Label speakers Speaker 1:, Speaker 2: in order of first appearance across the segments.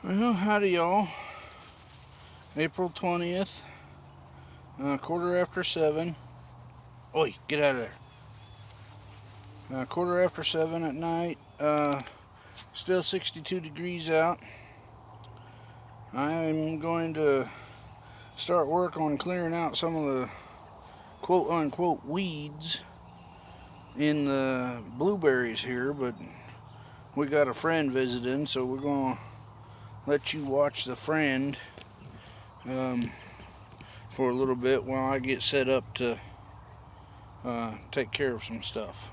Speaker 1: Well, howdy y'all. April 20th, quarter after 7. Oi, get out of there. Quarter after 7 at night. Still 62 degrees out. I'm going to start work on clearing out some of the quote unquote weeds in the blueberries here, but we got a friend visiting, so we're going to let you watch the friend for a little bit while I get set up to take care of some stuff.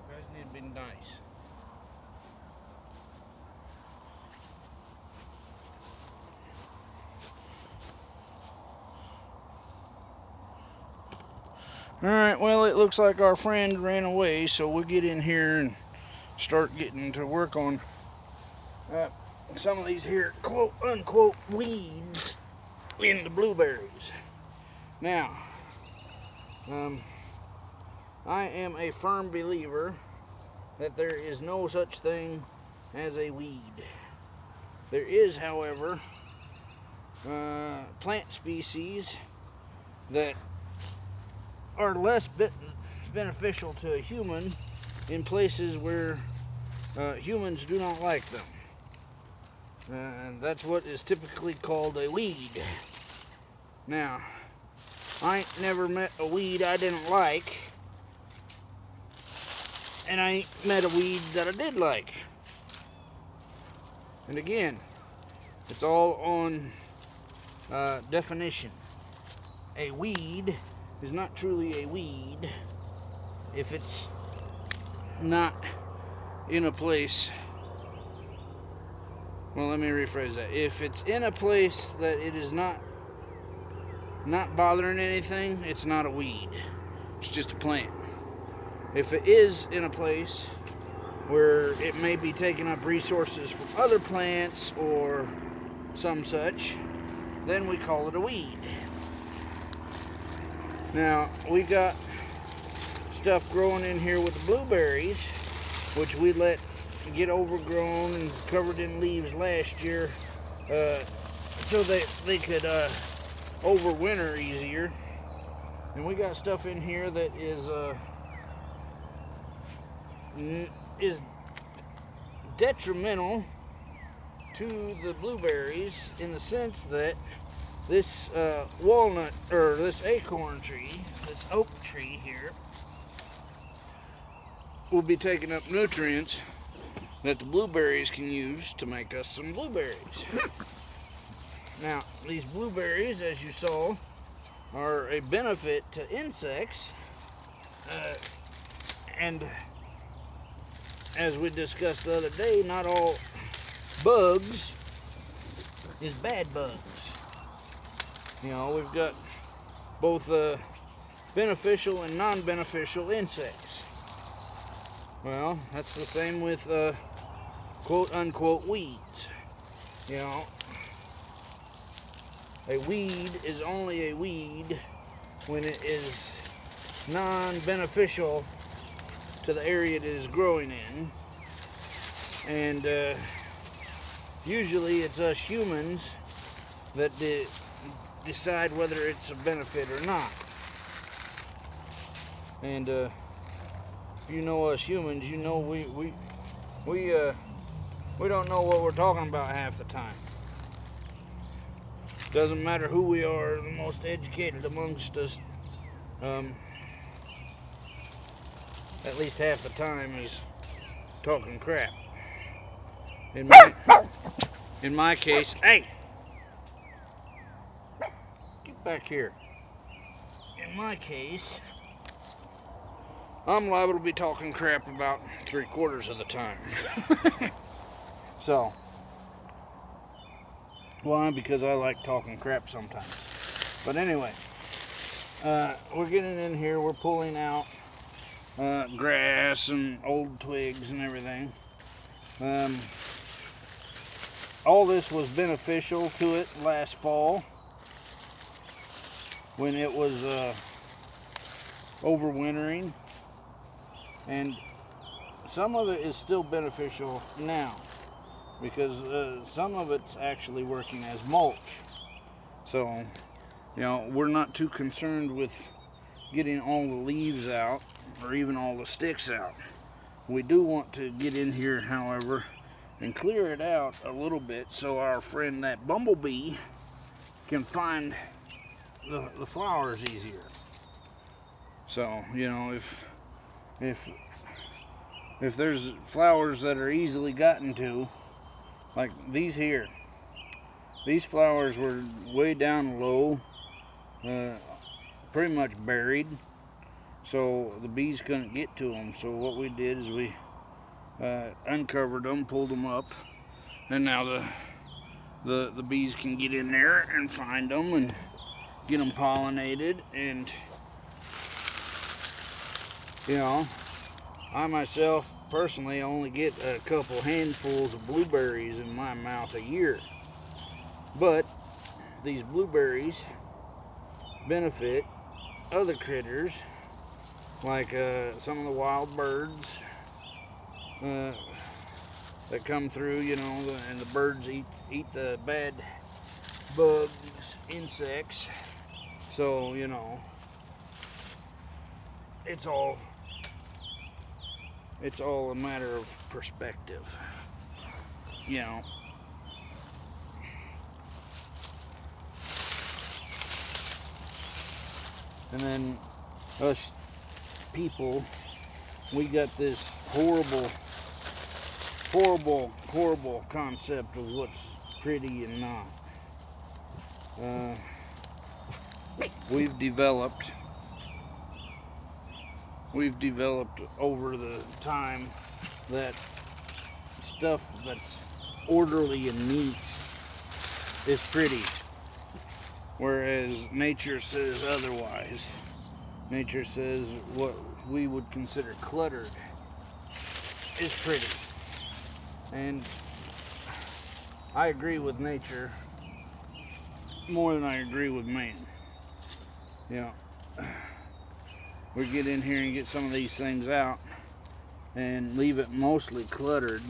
Speaker 1: You guys need to be nice. Alright, well, it looks like our friend ran away, so we'll get in here and start getting to work on some of these here quote unquote weeds in the blueberries. Now, I am a firm believer that there is no such thing as a weed. There is, however, plant species that are less beneficial to a human in places where humans do not like them. And that's what is typically called a weed. Now, I ain't never met a weed I didn't like, and I ain't met a weed that I did like. And again, it's all on definition. A weed is not truly a weed if it's not in a place. Well, let me rephrase that. If it's in a place that it is not bothering anything, it's not a weed. It's just a plant. If it is in a place where it may be taking up resources from other plants or some such, then we call it a weed. Now, we got stuff growing in here with the blueberries, which we let get overgrown and covered in leaves last year so they could overwinter easier. And we got stuff in here that is detrimental to the blueberries in the sense that this walnut, or this acorn tree, this oak tree here, will be taking up nutrients that the blueberries can use to make us some blueberries. Now, these blueberries, as you saw, are a benefit to insects, and as we discussed the other day, not all bugs is bad bugs. You know, we've got both beneficial and non-beneficial insects. Well, that's the same with quote-unquote weeds. You know, a weed is only a weed when it is non-beneficial to the area it is growing in. And usually it's us humans that decide whether it's a benefit or not. And you know us humans, you know we don't know what we're talking about half the time. Doesn't matter who we are, the most educated amongst us, at least half the time, is talking crap. In my case, hey, get back here. In my case, I'm liable to be talking crap about 3/4 of the time. So, why? Because I like talking crap sometimes. But anyway, we're getting in here, we're pulling out grass and old twigs and everything. All this was beneficial to it last fall when it was overwintering, and some of it is still beneficial now because some of it's actually working as mulch. So, you know, we're not too concerned with getting all the leaves out or even all the sticks out. We do want to get in here, however, and clear it out a little bit so our friend that bumblebee can find the flowers easier. So, you know, if there's flowers that are easily gotten to, like these here, these flowers were way down low, pretty much buried, so the bees couldn't get to them. So what we did is we uncovered them, pulled them up, and now the bees can get in there and find them and get them pollinated. And you know, I myself personally only get a couple handfuls of blueberries in my mouth a year, but these blueberries benefit other critters like some of the wild birds that come through, you know, and the birds eat the bad bugs, insects. So, you know, it's all a matter of perspective, you know. And then us people, we got this horrible concept of what's pretty and not. We've developed over the time that stuff that's orderly and neat is pretty, whereas nature says otherwise. Nature says what we would consider cluttered is pretty. And I agree with nature more than I agree with man. You know, we get in here and get some of these things out and leave it mostly cluttered,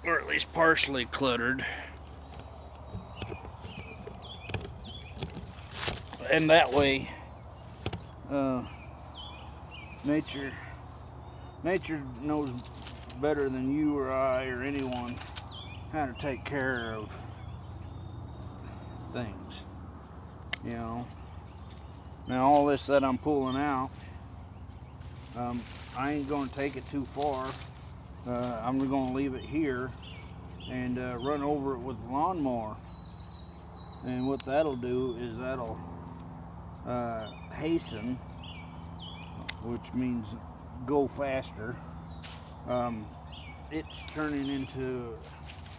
Speaker 1: or at least partially cluttered. And that way, nature knows better than you or I or anyone how to take care of things, you know. Now all this that I'm pulling out, I ain't going to take it too far. I'm going to leave it here and run over it with the lawnmower. And what that'll do is that'll hasten, which means go faster. It's turning into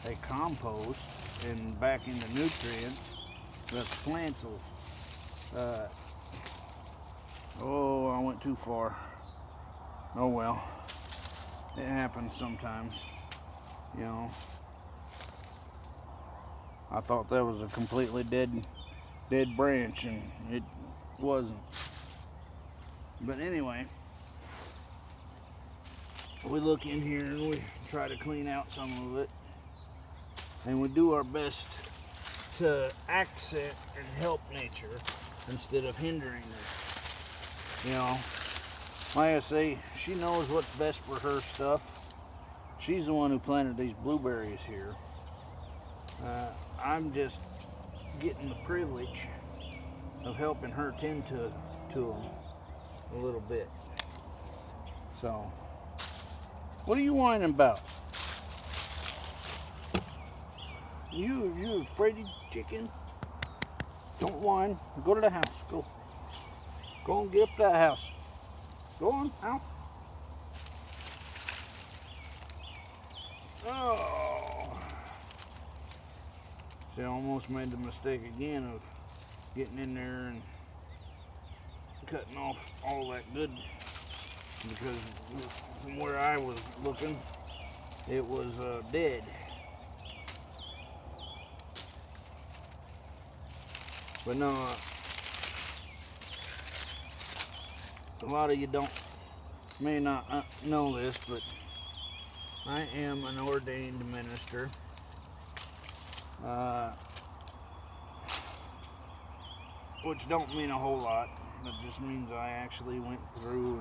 Speaker 1: a compost and back into nutrients that plants will. Oh, I went too far. Oh well, it happens sometimes, you know. I thought that was a completely dead branch, and it wasn't. But anyway, we look in here and we try to clean out some of it, and we do our best to accent and help nature instead of hindering it. You know, like I say, she knows what's best for her stuff. She's the one who planted these blueberries here. I'm just getting the privilege of helping her tend to them a little bit. So, what are you whining about? You afraid of chicken? Don't whine. Go to the house. Go and get up to that house. Go on, out. Oh. See, I almost made the mistake again of getting in there and cutting off all that good, because from where I was looking, it was dead. But no, a lot of you may not know this, but I am an ordained minister. Which don't mean a whole lot. It just means I actually went through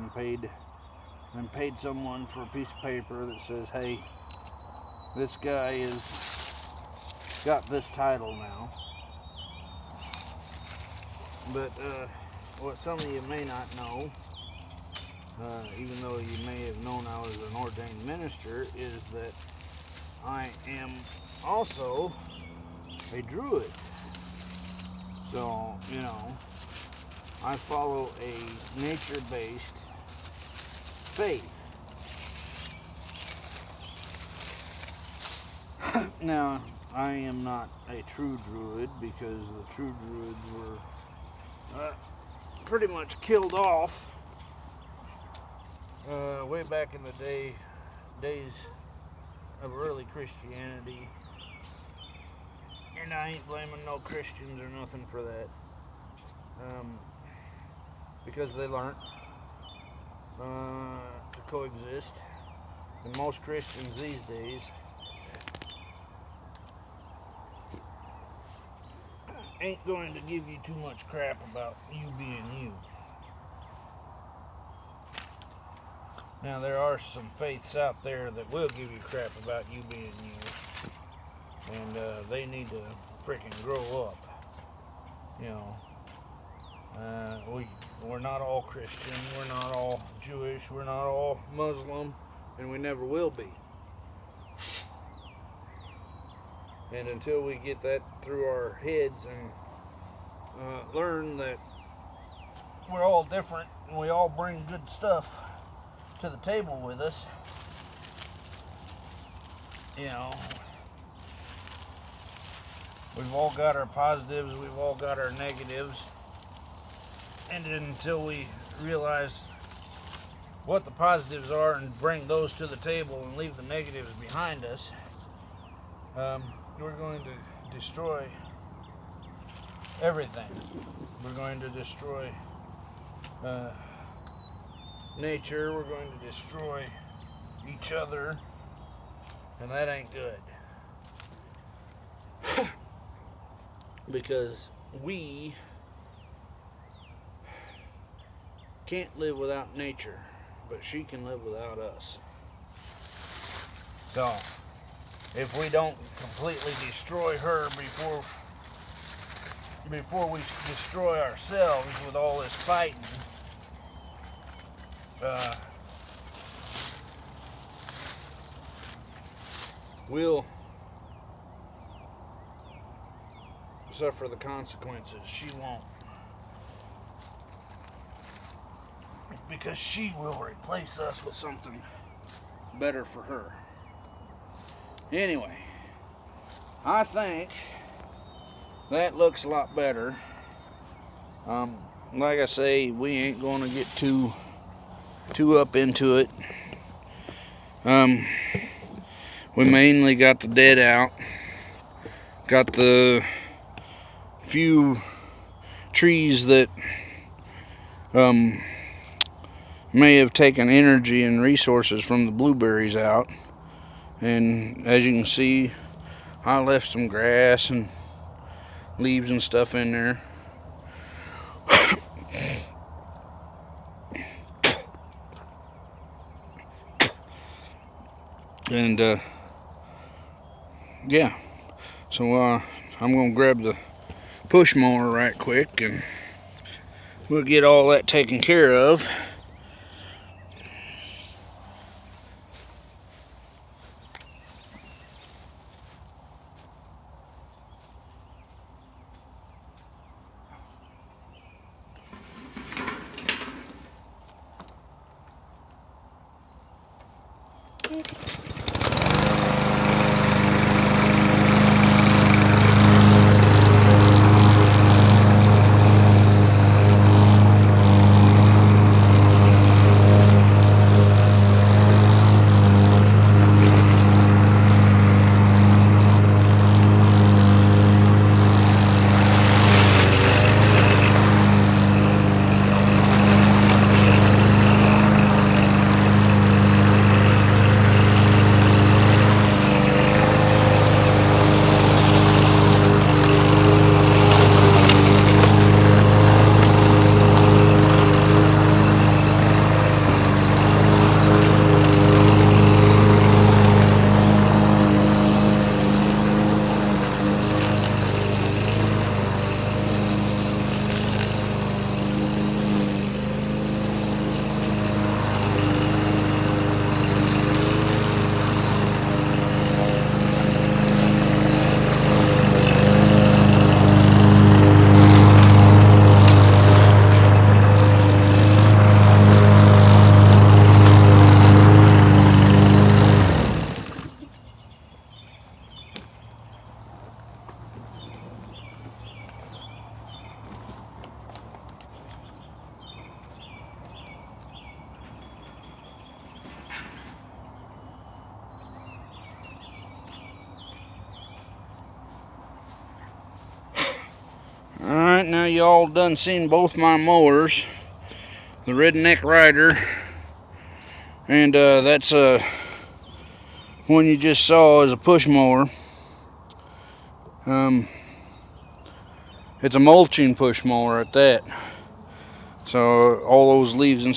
Speaker 1: and paid someone for a piece of paper that says, hey, this guy is got this title now. But what some of you may not know, even though you may have known I was an ordained minister, is that I am also a druid. So, you know, I follow a nature-based faith. Now, I am not a true druid, because the true druids were pretty much killed off way back in the days of early Christianity. And I ain't blaming no Christians or nothing for that, because they learned to coexist. And most Christians these days ain't going to give you too much crap about you being you. Now, there are some faiths out there that will give you crap about you being you. And they need to freaking grow up. You know, we're not all Christian, we're not all Jewish, we're not all Muslim, and we never will be. And until we get that through our heads and learn that we're all different and we all bring good stuff to the table with us, you know, we've all got our positives, we've all got our negatives, and until we realize what the positives are and bring those to the table and leave the negatives behind us, we're going to destroy everything. We're going to destroy nature, we're going to destroy each other, and that ain't good. Because we can't live without nature, but she can live without us. So, if we don't completely destroy her before we destroy ourselves with all this fighting, we'll suffer the consequences. She won't, because she will replace us with something better for her. Anyway, I think that looks a lot better. Like I say, we ain't going to get too up into it. We mainly got the dead out, got the few trees that may have taken energy and resources from the blueberries out. And as you can see, I left some grass and leaves and stuff in there. And yeah, so I'm gonna grab the push mower right quick and we'll get all that taken care of. Alright, now you all done seen both my mowers. The Redneck Rider, and that's one you just saw is a push mower. It's a mulching push mower at that. So all those leaves and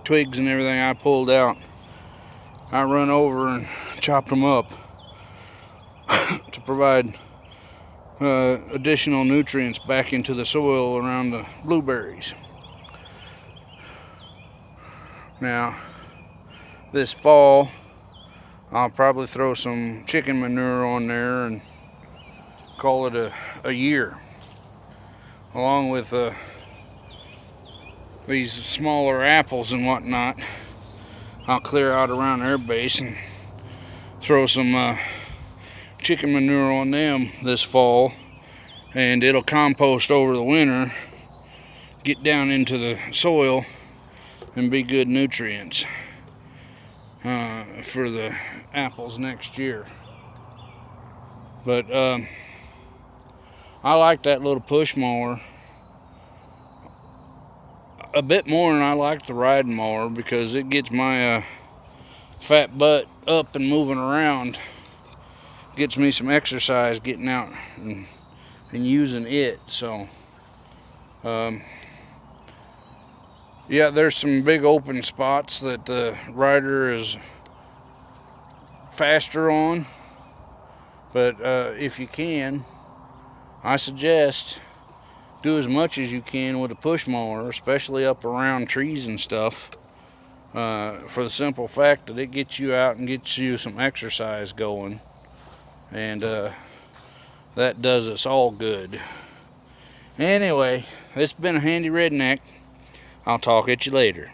Speaker 1: twigs and everything I pulled out, I run over and chopped them up to provide additional nutrients back into the soil around the blueberries. Now, this fall, I'll probably throw some chicken manure on there and call it a year. Along with these smaller apples and whatnot, I'll clear out around their base and throw some chicken manure on them this fall, and it'll compost over the winter, get down into the soil, and be good nutrients for the apples next year. But I like that little push mower a bit more than I like the riding mower, because it gets my fat butt up and moving around. Gets me some exercise getting out and using it. So yeah, there's some big open spots that the rider is faster on, but if you can, I suggest do as much as you can with a push mower, especially up around trees and stuff, for the simple fact that it gets you out and gets you some exercise going, and that does us all good. Anyway, it's been a handy redneck. I'll talk at you later.